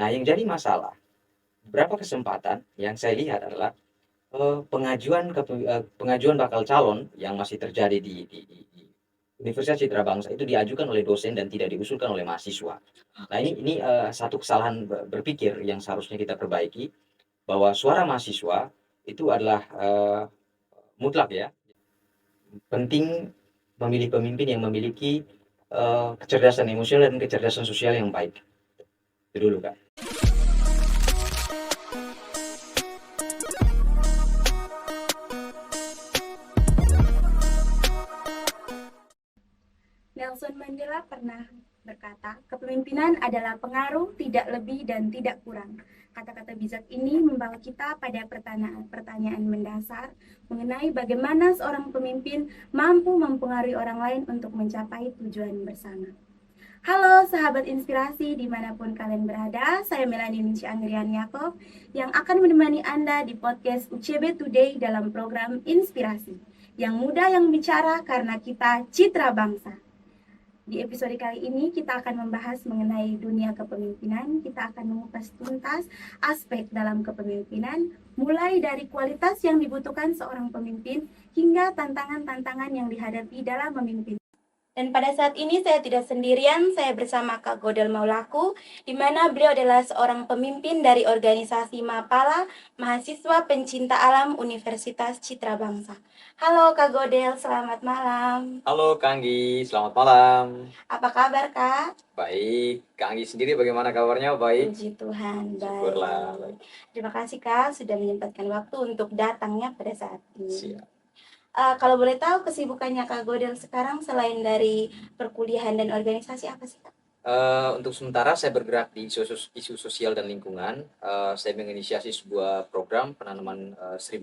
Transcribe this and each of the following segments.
Nah, yang jadi masalah, beberapa kesempatan yang saya lihat adalah pengajuan bakal calon yang masih terjadi di Universitas Citra Bangsa itu diajukan oleh dosen dan tidak diusulkan oleh mahasiswa. Nah, ini satu kesalahan berpikir yang seharusnya kita perbaiki, bahwa suara mahasiswa itu adalah mutlak ya. Penting memilih pemimpin yang memiliki kecerdasan emosional dan kecerdasan sosial yang baik. Itu dulu, Kak. Nelson Mandela pernah berkata, kepemimpinan adalah pengaruh tidak lebih dan tidak kurang. Kata-kata bijak ini membawa kita pada pertanyaan mendasar mengenai bagaimana seorang pemimpin mampu mempengaruhi orang lain untuk mencapai tujuan bersama. Halo sahabat inspirasi dimanapun kalian berada, saya Melanie Ninci Anggrian Yakob yang akan menemani Anda di podcast UCB Today dalam program Inspirasi. Yang muda yang bicara karena kita citra bangsa. Di episode kali ini kita akan membahas mengenai dunia kepemimpinan. Kita akan mengupas tuntas aspek dalam kepemimpinan, mulai dari kualitas yang dibutuhkan seorang pemimpin hingga tantangan-tantangan yang dihadapi dalam memimpin. Dan pada saat ini saya tidak sendirian, saya bersama Kak Godel Maulaku, di mana beliau adalah seorang pemimpin dari organisasi Mapala, mahasiswa pencinta alam Universitas Citra Bangsa. Halo Kak Godel, selamat malam. Halo Kak Anggi, selamat malam. Apa kabar Kak? Baik, Kak Anggi sendiri bagaimana kabarnya? Baik? Puji Tuhan, Syukurlah. baik. Terima kasih Kak sudah menyempatkan waktu untuk datangnya pada saat ini. Siap. Kalau boleh tahu kesibukannya Kak Godel sekarang selain dari perkuliahan dan organisasi apa sih Kak? Untuk sementara saya bergerak di isu sosial dan lingkungan. Saya menginisiasi sebuah program penanaman 1.000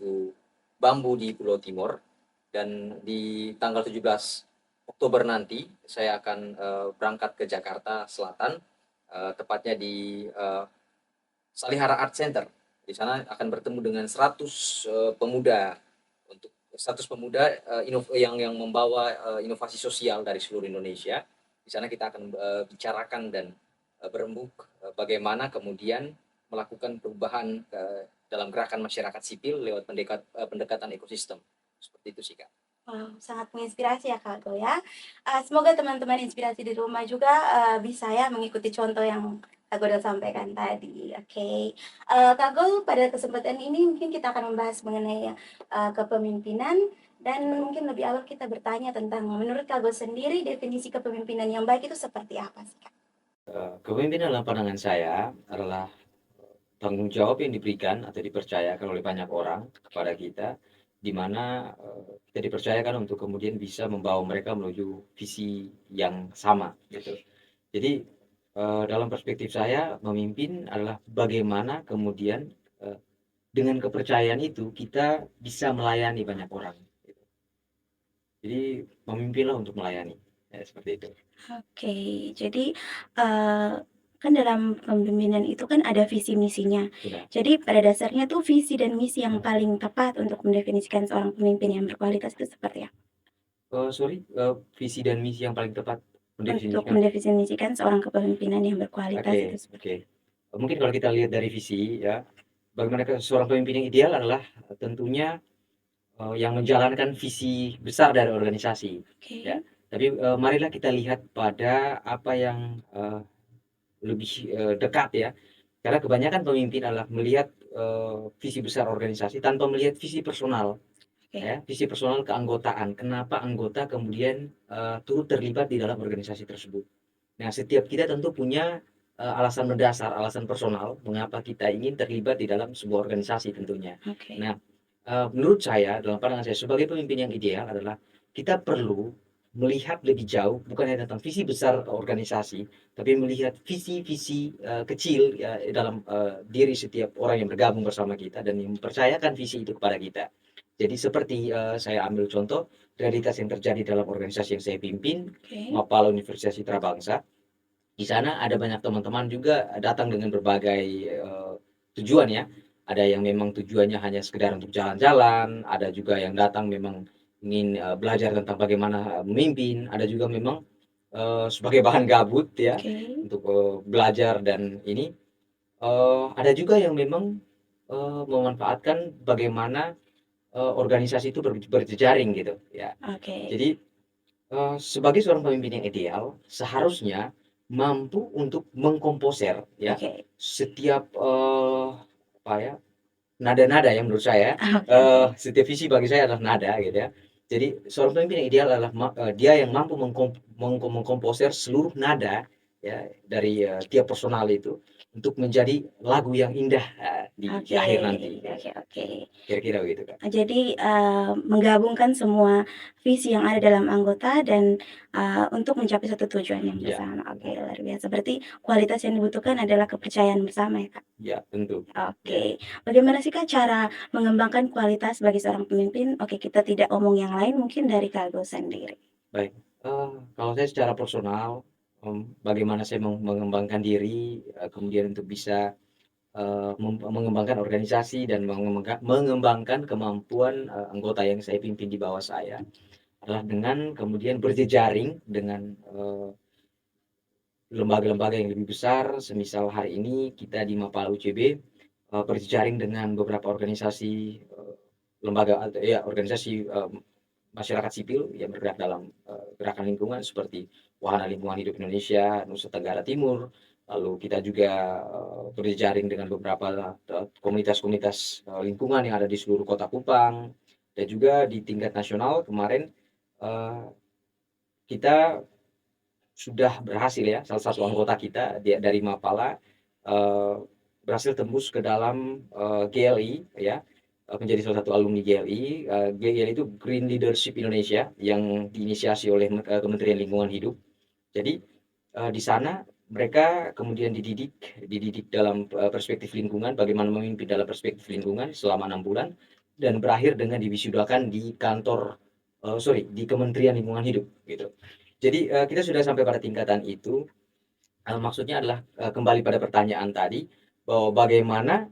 bambu di Pulau Timur, dan di tanggal 17 Oktober nanti saya akan berangkat ke Jakarta Selatan, tepatnya di Salihara Art Center. Di sana akan bertemu dengan 100 pemuda, untuk 100 pemuda yang membawa inovasi sosial dari seluruh Indonesia. Di sana kita akan bicarakan dan berembuk bagaimana kemudian melakukan perubahan dalam gerakan masyarakat sipil lewat pendekatan ekosistem. Seperti itu sih, Kak. Wow, sangat menginspirasi ya Kak Go ya. Semoga teman-teman inspirasi di rumah juga bisa ya mengikuti contoh yang Kak Go sampaikan tadi. Oke. Kak Go, pada kesempatan ini mungkin kita akan membahas mengenai kepemimpinan, dan mungkin lebih awal kita bertanya tentang menurut Kak Go sendiri definisi kepemimpinan yang baik itu seperti apa sih Kak? Kepemimpinan dalam pandangan saya adalah tanggung jawab yang diberikan atau dipercayakan oleh banyak orang kepada kita, di mana kita dipercayakan untuk kemudian bisa membawa mereka menuju visi yang sama gitu. Jadi dalam perspektif saya, memimpin adalah bagaimana kemudian dengan kepercayaan itu kita bisa melayani banyak orang gitu. Jadi memimpinlah untuk melayani, ya, seperti itu. Oke, jadi kan dalam kepemimpinan itu kan ada visi misinya. Sudah. Jadi pada dasarnya tuh visi dan misi yang paling tepat untuk mendefinisikan seorang pemimpin yang berkualitas itu seperti apa? Visi dan misi yang paling tepat Untuk mendefinisikan. mendefinisikan seorang kepemimpinan yang berkualitas Oke, itu seperti oke. Mungkin kalau kita lihat dari visi ya, bagaimana seorang pemimpin yang ideal adalah tentunya yang menjalankan visi besar dari organisasi, Oke. ya. Tapi marilah kita lihat pada apa yang lebih dekat ya. Karena kebanyakan pemimpin adalah melihat visi besar organisasi tanpa melihat visi personal. Oke. Ya, visi personal keanggotaan. Kenapa anggota kemudian turut terlibat di dalam organisasi tersebut. Nah, setiap kita tentu punya alasan mendasar, alasan personal mengapa kita ingin terlibat di dalam sebuah organisasi tentunya. Oke. Nah, menurut saya, dalam pandangan saya sebagai pemimpin yang ideal adalah kita perlu melihat lebih jauh, bukan hanya tentang visi besar organisasi, tapi melihat visi-visi kecil ya, dalam diri setiap orang yang bergabung bersama kita dan yang mempercayakan visi itu kepada kita. Jadi seperti saya ambil contoh realitas yang terjadi dalam organisasi yang saya pimpin, Oke. Mapala Universitas Citra Bangsa. Di sana ada banyak teman-teman juga datang dengan berbagai tujuan ya. Ada yang memang tujuannya hanya sekedar untuk jalan-jalan, ada juga yang datang memang ingin belajar tentang bagaimana memimpin, ada juga memang sebagai bahan gabut ya, Oke. untuk belajar dan ini. Ada juga yang memang memanfaatkan bagaimana organisasi itu berjejaring gitu ya. Oke. Jadi sebagai seorang pemimpin yang ideal seharusnya mampu untuk mengkomposer ya Oke. setiap apa ya, nada-nada yang menurut saya, Oke, oke. setiap visi bagi saya adalah nada gitu ya. Jadi seorang pemimpin yang ideal adalah dia yang mampu mengkomposer seluruh nada ya dari tiap personal itu untuk menjadi lagu yang indah di Oke, akhir nanti. oke, oke. Kira-kira begitu kan? Jadi, menggabungkan semua visi yang ada dalam anggota dan, untuk mencapai satu tujuan yang Iya, bersama. Oke, benar. luar biasa. Berarti kualitas yang dibutuhkan adalah kepercayaan bersama ya, Kak? Iya, tentu. Ya, Oke. Bagaimana sih, Kak, cara mengembangkan kualitas bagi seorang pemimpin? Oke, kita tidak omong yang lain, mungkin dari Kak Go sendiri. baik. Kalau saya secara personal, bagaimana saya mengembangkan diri, kemudian untuk bisa mengembangkan organisasi dan mengembangkan kemampuan anggota yang saya pimpin di bawah saya adalah dengan kemudian berjejaring dengan lembaga-lembaga yang lebih besar. Semisal hari ini kita di Mapala UCB berjejaring dengan beberapa organisasi lembaga ya organisasi masyarakat sipil yang bergerak dalam gerakan lingkungan seperti Wahana Lingkungan Hidup Indonesia, Nusa Tenggara Timur. Lalu kita juga berjejaring dengan beberapa komunitas-komunitas lingkungan yang ada di seluruh Kota Kupang. Dan juga di tingkat nasional kemarin eh, kita sudah berhasil ya, salah satu Oke. anggota kita dari Mapala eh, berhasil tembus ke dalam GLI ya, menjadi salah satu alumni GLI. GLI itu Green Leadership Indonesia yang diinisiasi oleh Kementerian Lingkungan Hidup. Jadi di sana mereka kemudian dididik dalam perspektif lingkungan, bagaimana memimpin dalam perspektif lingkungan selama 6 bulan, dan berakhir dengan diwisudakan di kantor, di Kementerian Lingkungan Hidup gitu. Jadi kita sudah sampai pada tingkatan itu. Maksudnya adalah kembali pada pertanyaan tadi bahwa bagaimana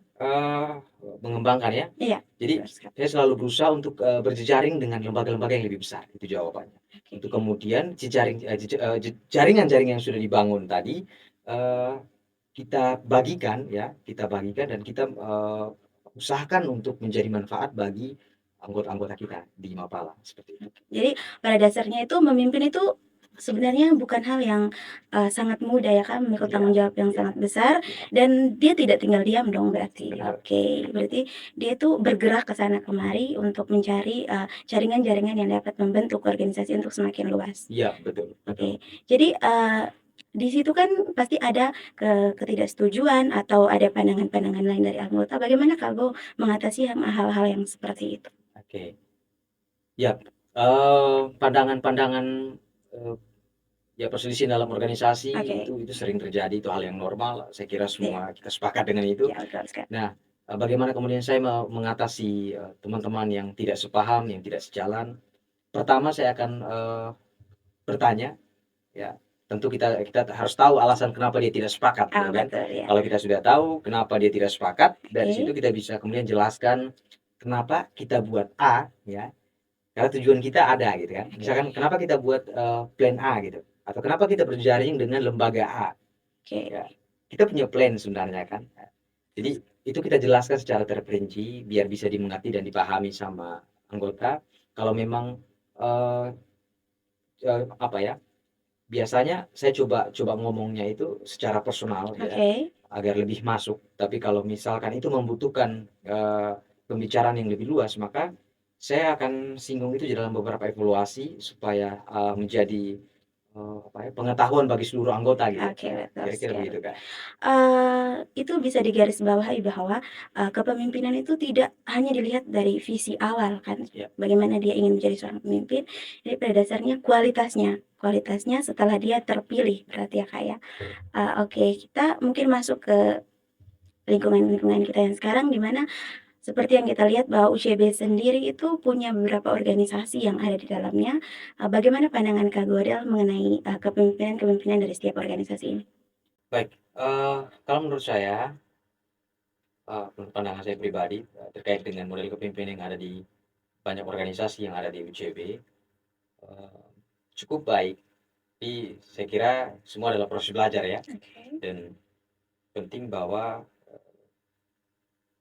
mengembangkan ya. Iya, Jadi betul sekali. saya selalu berusaha untuk berjejaring dengan lembaga-lembaga yang lebih besar, itu jawabannya. Oke. Untuk kemudian jaringan-jaringan yang sudah dibangun tadi eee, kita bagikan dan kita usahakan untuk menjadi manfaat bagi anggota-anggota kita di Mapala, seperti itu. Jadi pada dasarnya itu memimpin itu sebenarnya bukan hal yang, sangat mudah ya, Kak, memikul Iya, tanggung jawab yang iya, sangat besar iya, dan dia tidak tinggal diam dong berarti. benar. Oke, berarti dia itu bergerak ke sana kemari untuk mencari, jaringan-jaringan yang dapat membentuk organisasi untuk semakin luas. Iya, betul, betul. Oke, jadi, di situ kan pasti ada ketidaksetujuan atau ada pandangan-pandangan lain dari anggota, bagaimana Kak Go mengatasi hal-hal yang seperti itu? Oke. Ya, pandangan-pandangan, eee, ya perselisihan dalam organisasi Oke, itu sering terjadi, itu hal yang normal, saya kira iya, semua kita sepakat dengan itu. iya betul sekali. Nah, bagaimana kemudian saya mengatasi teman-teman yang tidak sepaham, yang tidak sejalan. Pertama saya akan bertanya ya, tentu kita kita harus tahu alasan kenapa dia tidak sepakat gitu kan. Betul ya, Kalau kita sudah tahu kenapa dia tidak sepakat, dari situ oke. kita bisa kemudian jelaskan kenapa kita buat A ya. Karena tujuan kita ada gitu kan. Oke, Misalkan kenapa kita buat, plan A gitu, atau kenapa kita berjaring dengan lembaga A, oke, ya. Kita punya plan sebenarnya kan. Jadi itu kita jelaskan secara terperinci biar bisa dimengerti dan dipahami sama anggota. Kalau memang, eee apa ya, biasanya saya coba coba ngomongnya itu secara personal ya, oke. agar lebih masuk. Tapi kalau misalkan itu membutuhkan, pembicaraan yang lebih luas, maka saya akan singgung itu di dalam beberapa evaluasi supaya, menjadi, apa ya, pengetahuan bagi seluruh anggota gitu. Oke, betul Kira-kira sekali. begitu, Kak. Itu bisa digarisbawahi bahwa, kepemimpinan itu tidak hanya dilihat dari visi awal kan, Ya, bagaimana dia ingin menjadi seorang pemimpin, jadi pada dasarnya kualitasnya kualitasnya setelah dia terpilih berarti ya, Kak, ya. Oke, kita mungkin masuk ke lingkungan-lingkungan kita yang sekarang di mana seperti yang kita lihat bahwa UCB sendiri itu punya beberapa organisasi yang ada di dalamnya, bagaimana pandangan Kak Godel mengenai, kepemimpinan-kepemimpinan dari setiap organisasi ini? baik, kalau menurut saya, menurut pandangan saya pribadi, terkait dengan model kepemimpinan yang ada di banyak organisasi yang ada di UCB, eee, cukup baik. Tapi saya kira semua adalah proses belajar ya, Oke. dan penting bahwa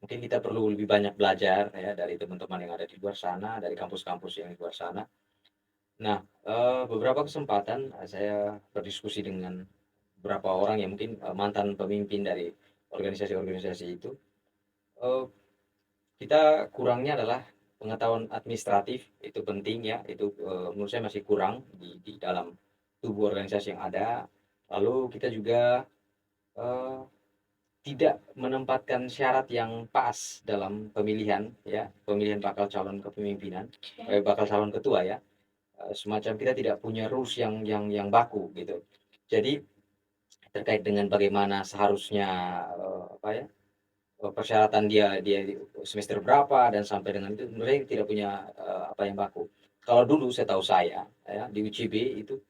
mungkin kita perlu lebih banyak belajar ya dari teman-teman yang ada di luar sana, dari kampus-kampus yang di luar sana. Nah, beberapa kesempatan saya berdiskusi dengan beberapa orang yang mungkin mantan pemimpin dari organisasi-organisasi itu. Eh, Kita kurangnya adalah pengetahuan administratif, itu penting ya, itu menurut saya masih kurang di dalam tubuh organisasi yang ada. Lalu kita juga eh, tidak menempatkan syarat yang pas dalam pemilihan ya, pemilihan bakal calon kepemimpinan, bakal calon ketua ya. Semacam kita tidak punya rules yang baku gitu. Jadi terkait dengan bagaimana seharusnya apa ya, persyaratan dia dia semester berapa dan sampai dengan itu mereka tidak punya apa yang baku. Kalau dulu saya tahu saya ya di UCB itu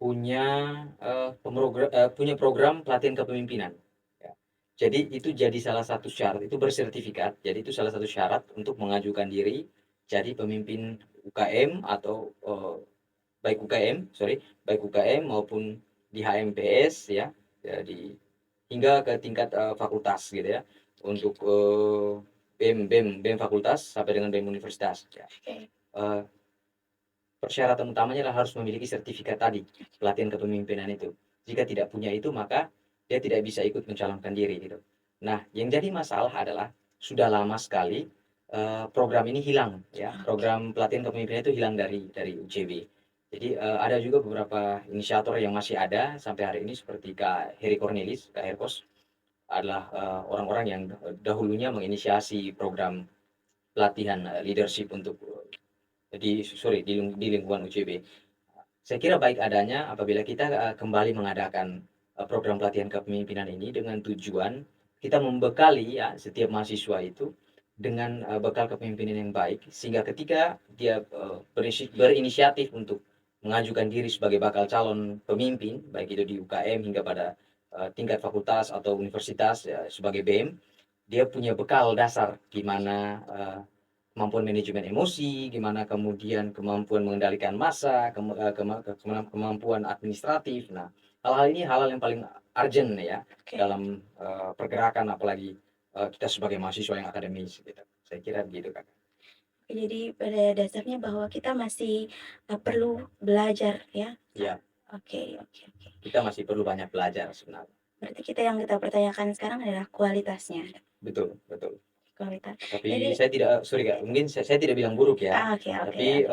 punya punya program pelatihan kepemimpinan. Ya. Jadi itu jadi salah satu syarat, itu bersertifikat. Jadi itu salah satu syarat untuk mengajukan diri jadi pemimpin UKM atau baik UKM, sorry, baik UKM maupun di HMPS ya, ya hingga ke tingkat fakultas gitu ya. Untuk BEM fakultas sampai dengan BEM universitas. Ya. Eh, Persyaratan utamanya adalah harus memiliki sertifikat tadi, pelatihan kepemimpinan itu. Jika tidak punya itu, maka dia tidak bisa ikut mencalonkan diri gitu. Nah, yang jadi masalah adalah sudah lama sekali program ini hilang ya. Program pelatihan kepemimpinan itu hilang dari UCB. Jadi ada juga beberapa inisiator yang masih ada sampai hari ini seperti Kak Heri Cornelis, Kak Herkos adalah orang-orang yang dahulunya menginisiasi program pelatihan leadership untuk di lingkungan UCB. Saya kira baik adanya apabila kita kembali mengadakan program pelatihan kepemimpinan ini dengan tujuan kita membekali ya setiap mahasiswa itu dengan bekal kepemimpinan yang baik sehingga ketika dia berinisiatif untuk mengajukan diri sebagai bakal calon pemimpin baik itu di UKM hingga pada tingkat fakultas atau universitas ya, sebagai BEM dia punya bekal dasar gimana kemampuan manajemen emosi, gimana kemudian kemampuan mengendalikan massa, kemampuan administratif. Nah, hal-hal ini hal-hal yang paling urgent ya dalam pergerakan apalagi kita sebagai mahasiswa yang akademis gitu. Saya kira begitu Kak. Jadi pada dasarnya bahwa kita masih perlu belajar ya. Iya, Oke. kita masih perlu banyak belajar sebenarnya. Berarti yang kita pertanyakan sekarang adalah kualitasnya. Betul, betul. Kualitas. Tapi Jadi saya tidak, sorry Kak, mungkin saya tidak bilang buruk ya. oke. Tapi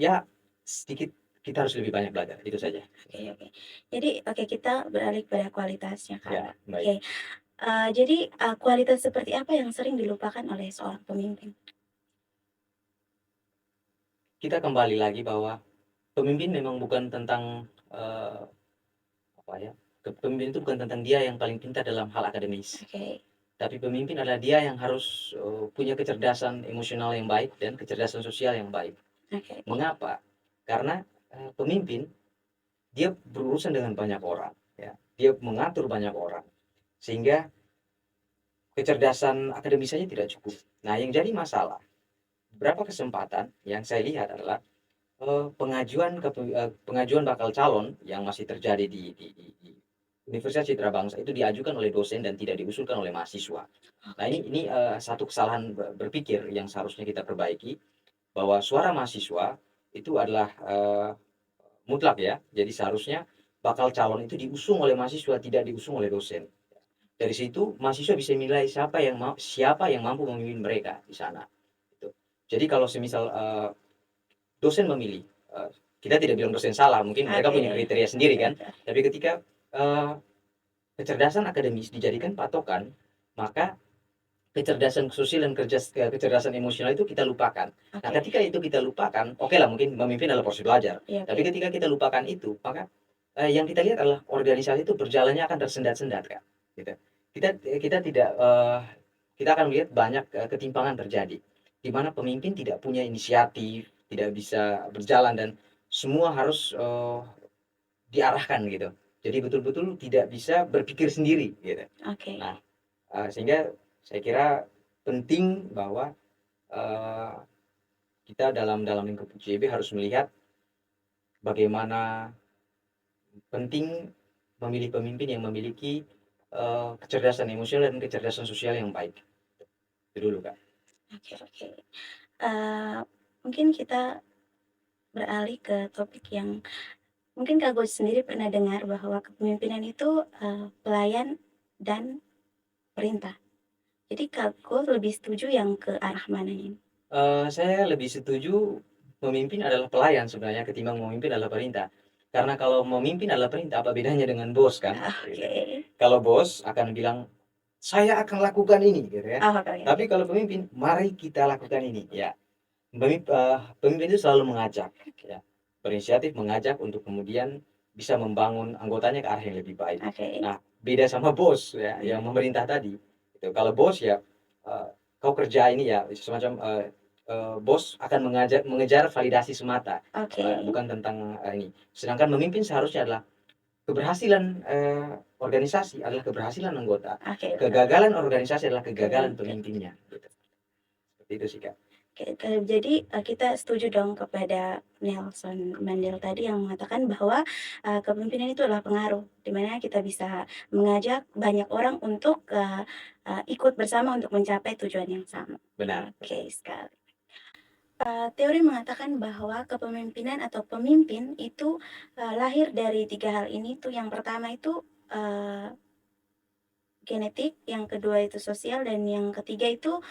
ya sedikit kita harus lebih banyak belajar, itu saja. Oke. Jadi kita beralih pada kualitasnya Ya, Kak. baik. Oke. Jadi kualitas seperti apa yang sering dilupakan oleh seorang pemimpin? Kita kembali lagi bahwa pemimpin memang bukan tentang apa ya? Pemimpin itu bukan tentang dia yang paling pintar dalam hal akademis. Oke. Tapi pemimpin adalah dia yang harus punya kecerdasan emosional yang baik dan kecerdasan sosial yang baik. Oke. Mengapa? Karena pemimpin dia berurusan dengan banyak orang, ya. Dia mengatur banyak orang. Sehingga kecerdasan akademis saja tidak cukup. Nah, yang jadi masalah, beberapa kesempatan yang saya lihat adalah pengajuan bakal calon yang masih terjadi di Universitas Citra Bangsa itu diajukan oleh dosen dan tidak diusulkan oleh mahasiswa. Nah ini satu kesalahan berpikir yang seharusnya kita perbaiki bahwa suara mahasiswa itu adalah mutlak ya. Jadi seharusnya bakal calon itu diusung oleh mahasiswa tidak diusung oleh dosen. Dari situ mahasiswa bisa menilai siapa yang mampu memimpin mereka di sana. Gitu. Jadi kalau semisal dosen memilih. Kita tidak bilang dosen salah, mungkin mereka punya kriteria sendiri kan. Tapi ketika kecerdasan akademis dijadikan patokan, maka kecerdasan sosial dan kecerdasan emosional itu kita lupakan. Nah, ketika itu kita lupakan, oke lah mungkin memimpin adalah proses belajar. Tapi ketika kita lupakan itu, maka yang kita lihat adalah organisasi itu berjalannya akan tersendat-sendat kan. Gitu. Kita tidak kita akan melihat banyak ketimpangan terjadi di mana pemimpin tidak punya inisiatif, tidak bisa berjalan dan semua harus diarahkan gitu. Jadi betul-betul tidak bisa berpikir sendiri gitu. Nah, sehingga saya kira penting bahwa kita dalam lingkup UCB harus melihat bagaimana penting memilih pemimpin yang memiliki kecerdasan emosional dan kecerdasan sosial yang baik. Itu dulu, Kak. Oke. Mungkin kita beralih ke topik yang mungkin Kak Gus sendiri pernah dengar bahwa kepemimpinan itu pelayan dan perintah. Jadi Kak Gus lebih setuju yang ke arah mana ini? Saya lebih setuju memimpin adalah pelayan sebenarnya ketimbang memimpin adalah perintah. Karena kalau memimpin adalah perintah, apa bedanya dengan bos kan? Oke. Gitu. Kalau bos akan bilang, saya akan lakukan ini, gitu ya. Oh, oke. Tapi kalau pemimpin, mari kita lakukan ini, ya. Pemimpin itu selalu mengajak, ya. Berinisiatif mengajak untuk kemudian bisa membangun anggotanya ke arah yang lebih baik. Oke. Nah, beda sama bos ya, yang memerintah tadi. Gitu. Kalau bos ya, kau kerja ini ya, semacam bos akan mengejar validasi semata, Oke. bukan tentang ini. Sedangkan memimpin seharusnya adalah keberhasilan organisasi adalah keberhasilan anggota, Oke. kegagalan organisasi adalah kegagalan pemimpinnya. Gitu. Seperti itu sih, Kak. Oke, jadi kita setuju dong kepada Nelson Mandela tadi yang mengatakan bahwa kepemimpinan itu adalah pengaruh, di mana kita bisa mengajak banyak orang untuk ikut bersama untuk mencapai tujuan yang sama. Benar. Oke sekali. Teori mengatakan bahwa kepemimpinan atau pemimpin itu lahir dari 3 hal ini tuh. Yang pertama itu genetik, yang kedua itu sosial, dan yang ketiga itu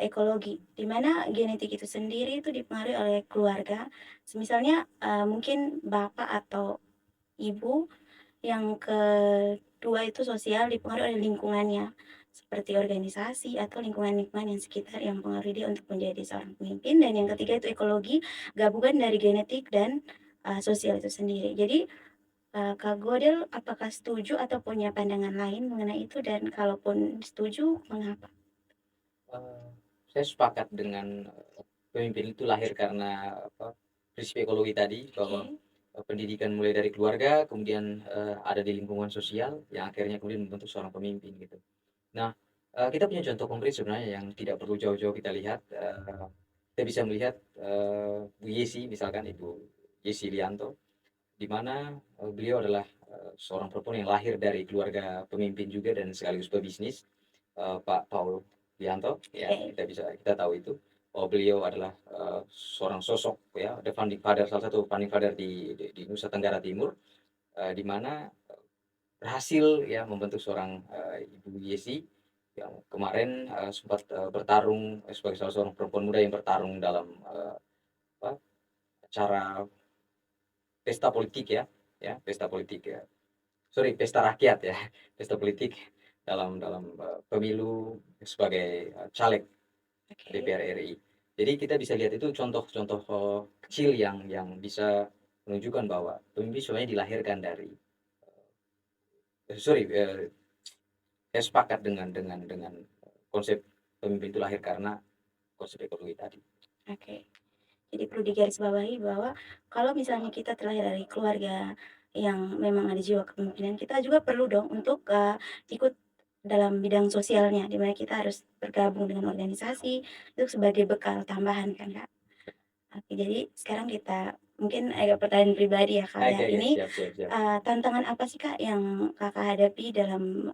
ekologi. Di mana genetik itu sendiri itu dipengaruhi oleh keluarga. Misalnya mungkin bapak atau ibu, yang kedua itu sosial, dipengaruhi oleh lingkungannya seperti organisasi atau lingkungan-lingkungan yang sekitar yang mempengaruhi dia untuk menjadi seorang pemimpin, dan yang ketiga itu ekologi, gabungan dari genetik dan sosial itu sendiri. Jadi Kak Godel apakah setuju atau punya pandangan lain mengenai itu, dan kalaupun setuju mengapa? Saya sepakat dengan pemimpin itu lahir karena prinsip ekologi tadi, bahwa pendidikan mulai dari keluarga, kemudian ada di lingkungan sosial yang akhirnya kemudian membentuk seorang pemimpin gitu. Nah, kita punya contoh konkret sebenarnya yang tidak perlu jauh-jauh kita lihat. Kita bisa melihat Bu Yesi, misalkan Ibu Yesi Lianto, di mana beliau adalah seorang perempuan yang lahir dari keluarga pemimpin juga dan sekaligus pebisnis, Pak Paul Lianto, ya. Kita tahu itu, bahwa beliau adalah seorang sosok ya, the founding father, salah satu founding father di Nusa Tenggara Timur, di mana berhasil ya membentuk seorang Ibu Yesi yang kemarin sempat bertarung sebagai salah seorang perempuan muda yang bertarung dalam acara pesta politik ya, pesta politik ya. Sorry, pesta rakyat ya, pesta politik dalam pemilu sebagai caleg DPR RI. Jadi kita bisa lihat itu contoh-contoh kecil yang bisa menunjukkan bahwa pemimpin sebenarnya dilahirkan dari saya sepakat dengan konsep pemimpin itu lahir karena konsep ekologi tadi. Oke. Jadi perlu digarisbawahi bahwa kalau misalnya kita terlahir dari keluarga yang memang ada jiwa kepemimpinan, kita juga perlu dong untuk ikut dalam bidang sosialnya, di mana kita harus bergabung dengan organisasi itu sebagai bekal tambahan kan Kak. Oke, jadi sekarang kita mungkin agak pertanyaan pribadi ya Kak ya. Ini Siap. tantangan apa sih Kak yang Kakak hadapi dalam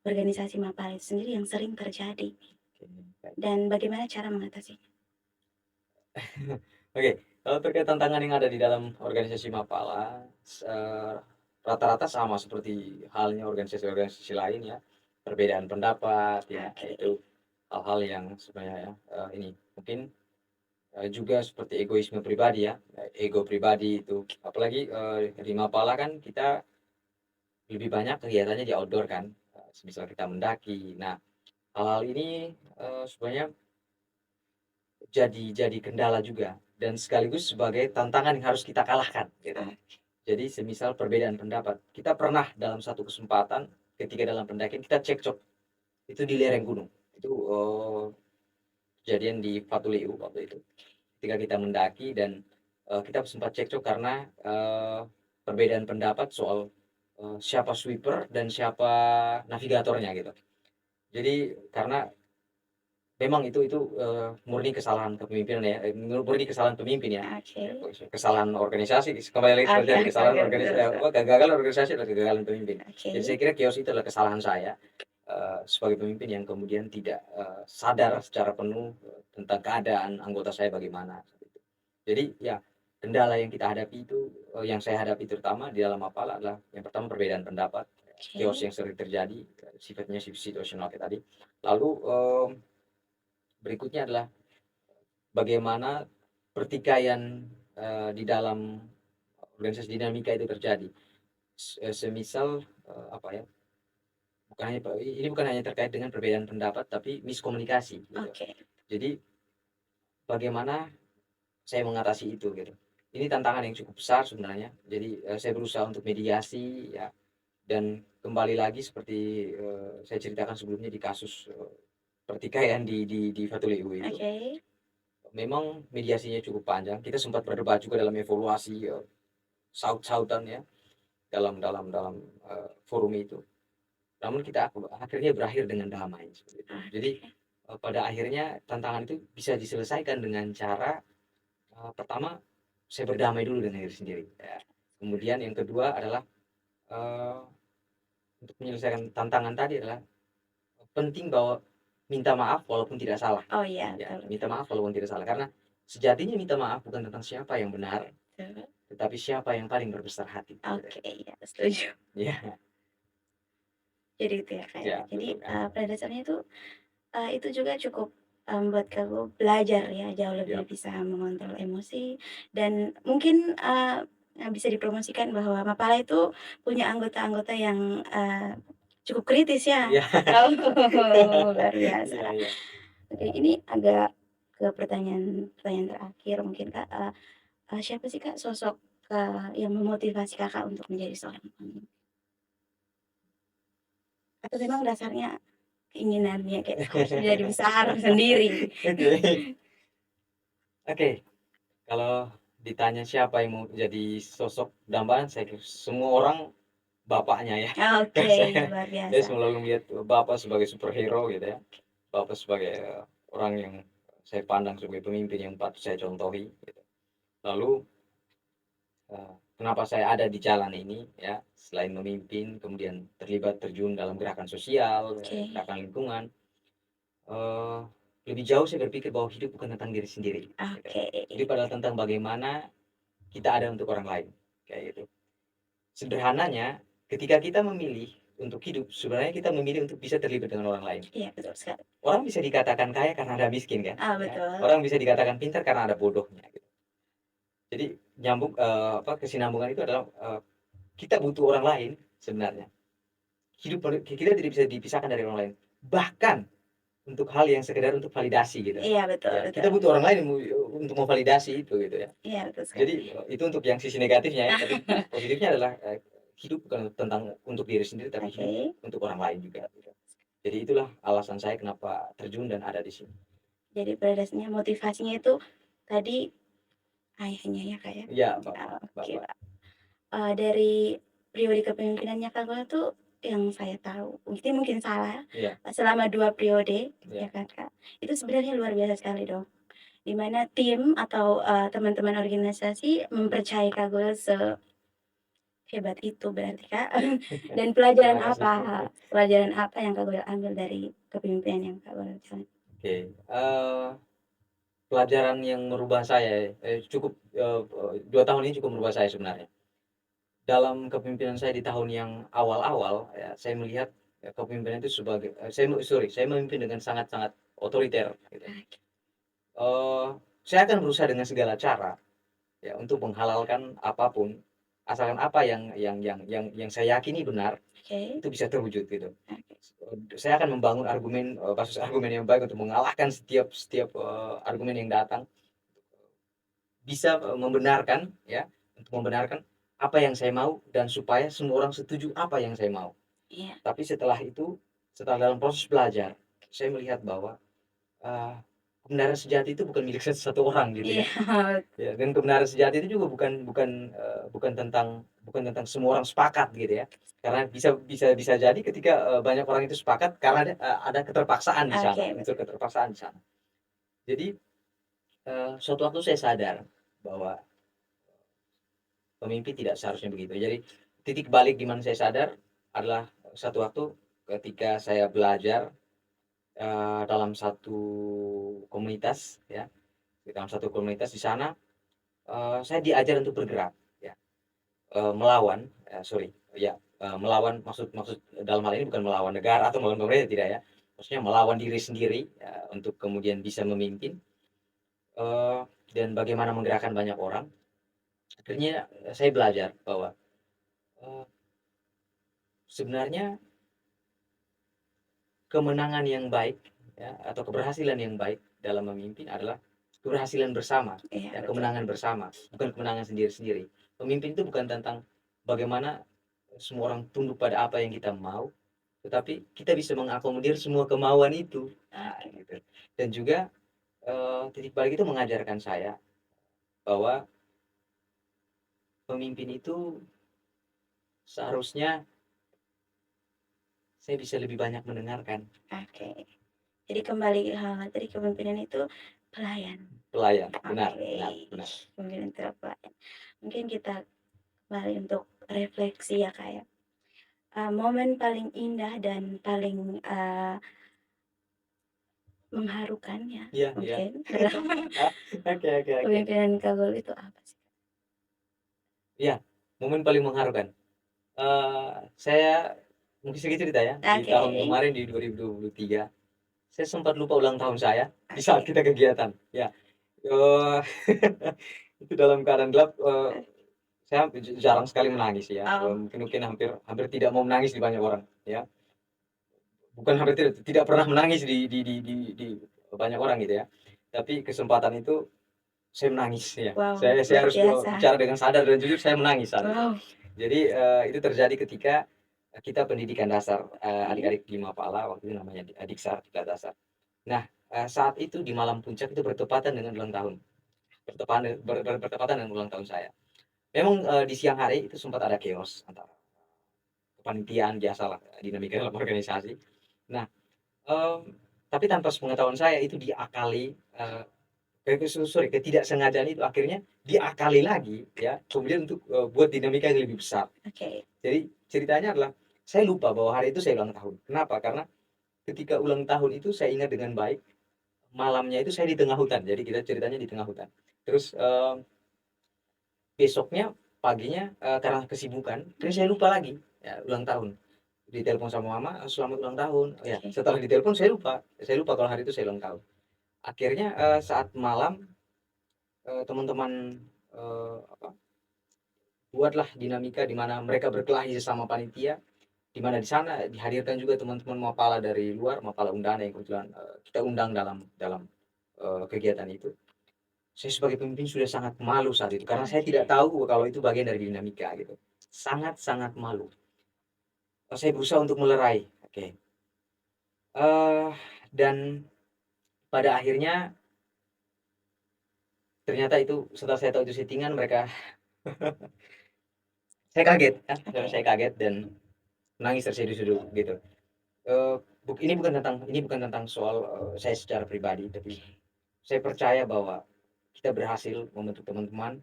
organisasi MAPAL itu sendiri yang sering terjadi? Dan bagaimana cara mengatasinya? Oke, kalau terkait tantangan yang ada di dalam organisasi Mapala, rata-rata sama seperti halnya organisasi-organisasi lain ya, perbedaan pendapat ya, itu hal-hal yang sebenarnya ini mungkin juga seperti egoisme pribadi ya, ego pribadi itu, apalagi di Mapala kan kita lebih banyak kegiatannya di outdoor kan, semisal kita mendaki. Nah, hal-hal ini sebenarnya jadi kendala juga dan sekaligus sebagai tantangan yang harus kita kalahkan gitu. Jadi semisal perbedaan pendapat, kita pernah dalam satu kesempatan ketika dalam pendakian kita cekcok itu di lereng gunung. Itu kejadian di Fatuliu waktu itu. Ketika kita mendaki dan kita sempat cekcok karena perbedaan pendapat soal siapa sweeper dan siapa navigatornya gitu. Jadi karena memang itu murni kesalahan kepemimpinan ya, murni kesalahan pemimpin ya. Oke. Kesalahan organisasi, kembali lagi Oke, terjadi kesalahan oke, organisasi, betul. kegagalan organisasi adalah kegagalan pemimpin. Oke. Jadi saya kira chaos itu adalah kesalahan saya sebagai pemimpin yang kemudian tidak sadar secara penuh tentang keadaan anggota saya bagaimana. Jadi ya kendala yang kita hadapi itu, yang saya hadapi terutama di dalam Mapala adalah yang pertama perbedaan pendapat, chaos Oke. yang sering terjadi, sifatnya situasional kayak tadi. Lalu berikutnya adalah bagaimana pertikaian di dalam organisasi dinamika itu terjadi. Semisal apa ya? Ini bukan hanya terkait dengan perbedaan pendapat tapi miskomunikasi gitu. Oke. Jadi bagaimana saya mengatasi itu gitu. Ini tantangan yang cukup besar sebenarnya. Jadi saya berusaha untuk mediasi ya, dan kembali lagi seperti saya ceritakan sebelumnya di kasus pertikaian di Fatul EU itu. Oke. Memang mediasinya cukup panjang. Kita sempat berdebat juga dalam evaluasi saut-sautan ya dalam forum itu. Namun kita akhirnya berakhir dengan damai seperti itu. Jadi pada akhirnya tantangan itu bisa diselesaikan dengan cara pertama saya berdamai dulu dengan diri sendiri. Ya. Kemudian yang kedua adalah untuk menyelesaikan tantangan tadi adalah penting bahwa minta maaf walaupun tidak salah. Oh iya, Ya, betul, minta betul. maaf walaupun tidak salah karena sejatinya minta maaf bukan tentang siapa yang benar, Betul. tetapi siapa yang paling berbesar hati. Oke, iya, setuju. Ya, Jadi itu ya, Kak, ya. ya Jadi, betul kan. pada dasarnya itu juga cukup, membuat Kakak belajar ya, jauh Ya, lebih bisa mengontrol emosi dan mungkin, bisa dipromosikan bahwa Mapala itu punya anggota-anggota yang, cukup kritis ya. ya, Oh, luar biasa. ya, ya. Oke, ini agak ke pertanyaan terakhir mungkin, Kak, siapa sih, Kak, sosok, yang memotivasi Kakak untuk menjadi seorang pemimpin? Atau memang dasarnya keinginannya kayak harus jadi besar sendiri? Oke, oke. Kalau ditanya siapa yang mau jadi sosok dambaan, saya kira semua orang bapaknya ya. Oke, luar Saya biasa. selalu melihat bapak sebagai superhero gitu ya. Bapak sebagai orang yang saya pandang sebagai pemimpin yang patut saya contohi. Gitu. Lalu kenapa saya ada di jalan ini ya, selain memimpin, kemudian terjun dalam gerakan sosial, Oke. gerakan lingkungan. eh, Lebih jauh saya berpikir bahwa hidup bukan tentang diri sendiri. Gitu. Oke. Hidup adalah tentang bagaimana kita ada untuk orang lain. Kayak gitu. Sederhananya, ketika kita memilih untuk hidup, sebenarnya kita memilih untuk bisa terlibat dengan orang lain. Iya, betul sekali. Orang bisa dikatakan kaya karena ada miskin kan? Ya. Betul. Orang bisa dikatakan pintar karena ada bodohnya. Gitu. Jadi nyambung kesinambungan itu adalah kita butuh orang lain sebenarnya. Hidup kita tidak bisa dipisahkan dari orang lain. Bahkan untuk hal yang sekedar untuk validasi gitu. Iya, betul, Ya, betul. kita butuh orang lain untuk memvalidasi itu gitu ya. Iya, betul sekali. Jadi itu untuk yang sisi negatifnya ya. Tapi positifnya adalah hidup bukan tentang untuk diri sendiri tapi Oke. hidup untuk orang lain juga. Gitu. Jadi itulah alasan saya kenapa terjun dan ada di sini. Jadi pada dasarnya motivasinya itu tadi ayahnya ya, Kak, ya? Iya, Bapak. Oke, Bapak. Pak. Dari periode kepemimpinannya Kakak tuh yang saya tahu, mungkin salah, Iya. selama 2 periode Iya. ya kan, Kak, itu sebenarnya luar biasa sekali dong. Di mana tim atau, teman-teman organisasi mempercayai Kakak sehebat itu berarti, Kak. Dan Terima kasih. pelajaran apa yang Kakak ambil dari kepemimpinan yang Kakak jalan? Oke. Pelajaran yang merubah saya cukup 2 tahun ini cukup merubah saya sebenarnya. Dalam kepemimpinan saya di tahun yang awal-awal ya, saya melihat kepemimpinan itu sebagai saya memimpin dengan sangat-sangat otoriter gitu. Saya akan berusaha dengan segala cara ya untuk menghalalkan apapun asalkan apa yang saya yakini benar Oke. itu bisa terwujud gitu. Oke. Saya akan membangun basis argumen yang baik untuk mengalahkan setiap setiap argumen yang datang, bisa membenarkan ya, untuk membenarkan apa yang saya mau dan supaya semua orang setuju apa yang saya mau. Iya. Tapi setelah itu, setelah dalam proses belajar, saya melihat bahwa kebenaran sejati itu bukan milik satu orang gitu Iya. ya. Ya, dan kebenaran sejati itu juga bukan tentang semua orang sepakat gitu ya. Karena bisa jadi ketika banyak orang itu sepakat karena ada keterpaksaan di sana, Oke, unsur betul. keterpaksaan di sana. Jadi suatu waktu saya sadar bahwa pemimpin tidak seharusnya begitu. Jadi titik balik di mana saya sadar adalah satu waktu ketika saya belajar dalam satu komunitas ya, dalam satu komunitas di sana saya diajar untuk bergerak ya, melawan melawan maksud maksud dalam hal ini bukan melawan negara atau melawan pemerintah tidak ya. Maksudnya melawan diri sendiri ya, untuk kemudian bisa memimpin dan bagaimana menggerakkan banyak orang. Akhirnya saya belajar bahwa eh, sebenarnya kemenangan yang baik ya, atau keberhasilan yang baik dalam memimpin adalah keberhasilan bersama Iya, ya, betul. kemenangan bersama, bukan kemenangan sendiri-sendiri. Pemimpin itu bukan tentang bagaimana semua orang tunduk pada apa yang kita mau, tetapi kita bisa mengakomodir semua kemauan itu. Nah, Oke. gitu. Dan juga titik balik itu mengajarkan saya bahwa pemimpin itu seharusnya saya bisa lebih banyak mendengarkan. Oke. Jadi kembali ke hal tadi, kepemimpinan itu pelayan. Pelayan, benar, Oke, benar, benar. kepemimpinan itu pelayan. Mungkin kita kembali untuk refleksi ya, Kak, ya. Momen paling indah dan paling mengharukan ya Iya, iya. mungkin dalam Oke, oke, oke. kepemimpinan Kak itu apa sih? Iya, momen paling mengharukan. Saya mungkin sedikit cerita ya, di Oke. tahun kemarin di 2023, saya sempat lupa ulang tahun saya di saat Oke. kita kegiatan. Ya, eee, itu dalam keadaan gelap, saya jarang sekali menangis ya, Oh, mungkin mungkin hampir hampir tidak mau menangis di banyak orang, ya. Bukan hampir tidak pernah menangis di banyak orang gitu ya. Tapi kesempatan itu saya menangis ya. wow, Saya luar harus biasa. bicara dengan sadar dan jujur saya menangis saat itu. Wow, Jadi, itu terjadi ketika kita pendidikan dasar, oke. adik-adik di Mapala, waktu itu namanya Diksar, tingkat dasar. Nah, saat itu di malam puncak itu bertepatan dengan ulang tahun, bertepatan dengan ulang tahun saya. Memang, di siang hari itu sempat ada chaos antara kepanitiaan, biasalah dinamika dalam organisasi. Nah, tapi tanpa sepengetahuan saya itu diakali, ketidaksengajaan itu akhirnya diakali lagi ya, kemudian untuk, buat dinamika yang lebih besar. Oke. Jadi ceritanya adalah, saya lupa bahwa hari itu saya ulang tahun. Kenapa? Karena ketika ulang tahun itu saya ingat dengan baik, malamnya itu saya di tengah hutan, jadi kita ceritanya di tengah hutan. Terus, besoknya paginya, karena kesibukan, terus saya lupa lagi, ya ulang tahun. Ditelepon sama mama, "Selamat ulang tahun." Oh ya, Oke. setelah ditelepon saya lupa kalau hari itu saya ulang tahun. Akhirnya, saat malam, teman-teman, apa, buatlah dinamika di mana mereka berkelahi sesama panitia, di mana di sana dihadirkan juga teman-teman Mapala dari luar, Mapala Undana yang kebetulan, kita undang dalam dalam, kegiatan itu. Saya sebagai pemimpin sudah sangat malu saat itu, karena saya tidak Oke. tahu kalau itu bagian dari dinamika gitu. Sangat-sangat malu. Saya berusaha untuk melerai, oke. Dan pada akhirnya ternyata itu setelah saya tahu itu settingan mereka, saya kaget ya, Oke. saya kaget dan menangis terseduh-seduh gitu. Eee, ini bukan tentang soal, saya secara pribadi, tapi saya percaya bahwa kita berhasil membentuk teman-teman,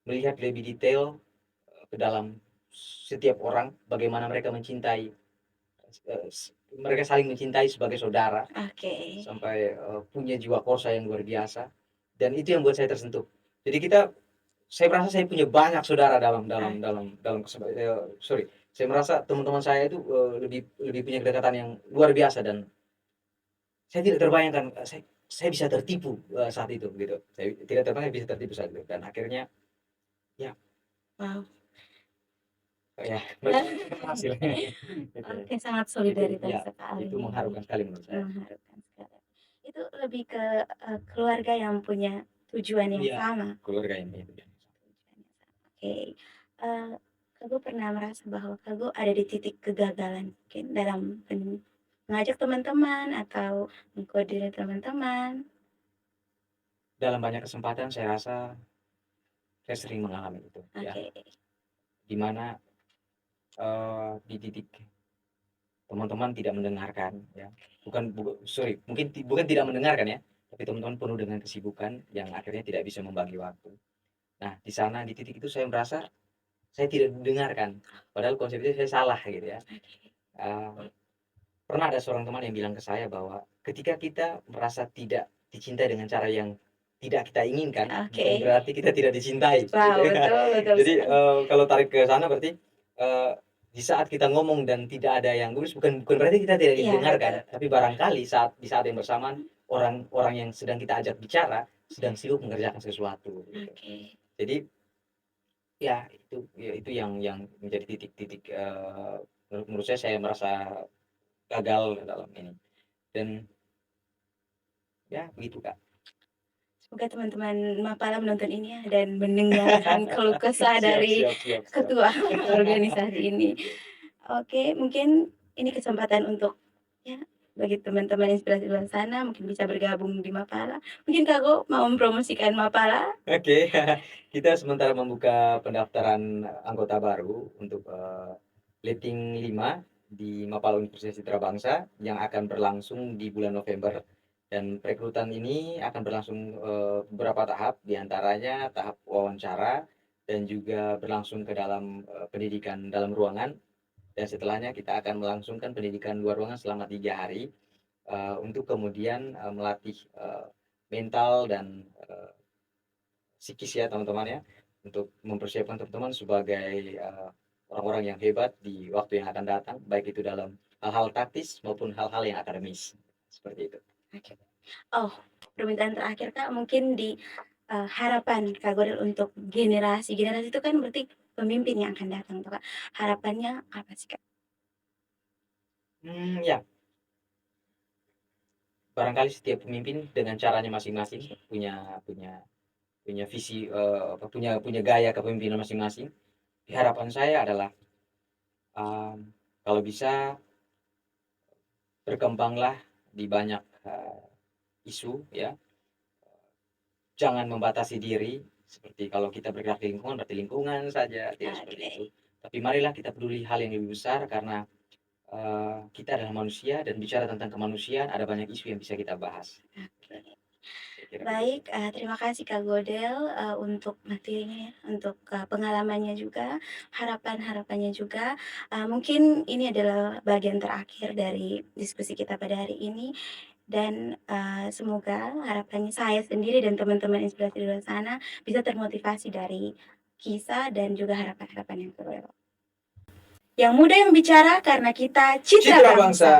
melihat lebih detail, ke dalam setiap orang, bagaimana mereka mencintai, mereka saling mencintai sebagai saudara, Oke. sampai, punya jiwa korsa yang luar biasa, dan itu yang buat saya tersentuh. Jadi saya merasa saya punya banyak saudara dalam dalam Oke. dalam dalam sorry, saya merasa teman-teman saya itu, lebih lebih punya kedekatan yang luar biasa dan saya tidak terbayangkan, saya bisa tertipu, saat itu gitu. Saya tidak terbayangkan bisa tertipu saat itu dan akhirnya ya Wow. ya berhasil. Gitu ya. Oke, sangat Itu solidaritas ya, itu sekali. mengharukan sekali menurut saya. Mengharukan sekali. Itu lebih ke, keluarga yang punya tujuan yang Iya, sama. keluarga ini itu ya. Tujuan yang sama. Oke. Kak pernah merasa bahwa Kak ada di titik kegagalan mungkin dalam mengajak teman-teman atau mengkoordinir teman-teman? Dalam banyak kesempatan saya rasa saya sering mengalami itu ya, Oke. di mana di titik teman-teman tidak mendengarkan ya, bukan tidak mendengarkan ya, tapi teman-teman penuh dengan kesibukan yang akhirnya tidak bisa membagi waktu. Nah, di sana di titik itu saya merasa saya tidak didengarkan, padahal konsepnya saya salah gitu ya. Eee, Pernah ada seorang teman yang bilang ke saya bahwa ketika kita merasa tidak dicintai dengan cara yang tidak kita inginkan, bukan Oke. berarti kita tidak dicintai gitu Wow, ya. betul betul Jadi, sekali. kalau tarik ke sana berarti, eee, di saat kita ngomong dan tidak ada yang lurus bukan bukan berarti kita tidak Iya, betul. didengarkan, tapi barangkali di saat yang bersamaan orang yang sedang kita ajak bicara sedang sibuk mengerjakan sesuatu gitu. Oke. Jadi ya itu yang menjadi titik-titik, menurut saya merasa gagal dalam ini dan ya begitu, Kak. Semoga teman-teman Mapala menonton ini ya dan mendengarkan keluh kesah Siap dari siap siap siap. ketua organisasi ini. Oke, mungkin ini kesempatan untuk ya bagi teman-teman inspirasi di luar sana mungkin bisa bergabung di Mapala. Mungkin Kak Go mau mempromosikan Mapala? Oke, kita sementara membuka pendaftaran anggota baru untuk, Letting 5 di Mapala Universitas Citra Bangsa yang akan berlangsung di bulan November dan perekrutan ini akan berlangsung, beberapa tahap, di antaranya tahap wawancara dan juga berlangsung ke dalam, pendidikan dalam ruangan dan setelahnya kita akan melangsungkan pendidikan luar ruangan selama 3 hari, untuk kemudian, melatih, mental dan, psikis ya teman-teman ya, untuk mempersiapkan teman-teman sebagai, orang-orang yang hebat di waktu yang akan datang, baik itu dalam hal-hal taktis maupun hal-hal yang akademis, seperti itu. Oke. Oh, permintaan terakhir Kak mungkin di harapan Kak Godel untuk generasi. Generasi itu kan berarti pemimpin yang akan datang tuh Kak. Harapannya apa sih Kak? Ya, barangkali setiap pemimpin dengan caranya masing-masing Oke. punya punya punya visi, apa, punya punya gaya kepemimpinan masing-masing. Harapan saya adalah, mmm, kalau bisa berkembanglah di banyak, isu ya, jangan membatasi diri, seperti kalau kita bergerak di lingkungan, berarti lingkungan saja, tidak seperti Oke. itu. Tapi marilah kita peduli hal yang lebih besar karena, kita adalah manusia dan bicara tentang kemanusiaan ada banyak isu yang bisa kita bahas. Oke. Saya kira begitu. Baik, terima kasih Kak Godel, untuk materinya ya, untuk, pengalamannya juga, harapan-harapannya juga. Mungkin ini adalah bagian terakhir dari diskusi kita pada hari ini dan, semoga harapannya saya sendiri dan teman-teman inspirasi di luar sana bisa termotivasi dari kisah dan juga harapan-harapan yang Kak Godel. Yang muda yang bicara karena kita citra Citra bangsa. bangsa.